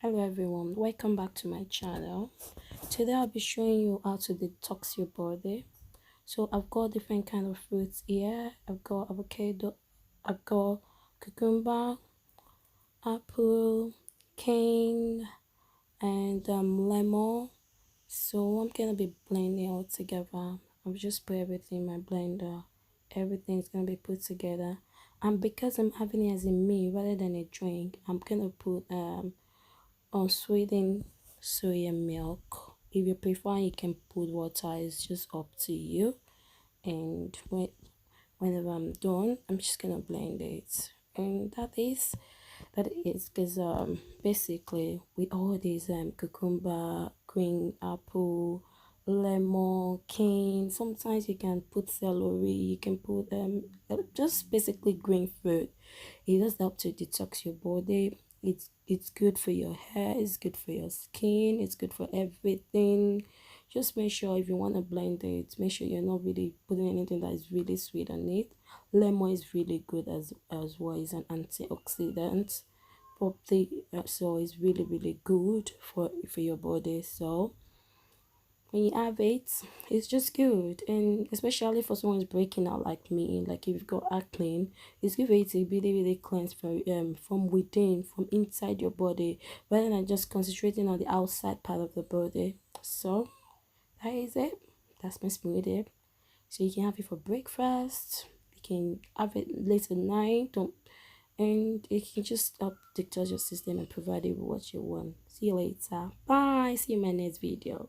Hello everyone, welcome back to my channel. Today I'll be showing you how to detox your body. So I've got different kind of fruits here. I've got avocado, I've got cucumber, apple, cane, and lemon. So I'm gonna be blending all together. I've just put everything in my blender. Everything's gonna be put together. And because I'm having it as a meal rather than a drink, I'm gonna put unsweetened soya milk. If you prefer, you can put water. It's just up to you. And whenever I'm done, I'm just gonna blend it. And that is because basically with all these cucumber, green apple, lemon, cane, sometimes you can put celery, you can put just basically green fruit. It does help to detox your body. It's good for your hair, it's good for your skin, it's good for everything. Just make sure if you want to blend it, make sure you're not really putting anything that is really sweet on it. Lemon is really good as well. It's an antioxidant property, so it's really good for your body. So when you have it, it's just good. And especially for someone who's breaking out like me, like if you've got acne, it's good for you to really cleanse from within, from inside your body, rather than just concentrating on the outside part of the body. So that is it. That's my smoothie. So you can have it for breakfast, you can have it late at night, and it can just help detox your system and provide you with what you want. See you later. Bye. See you in my next video.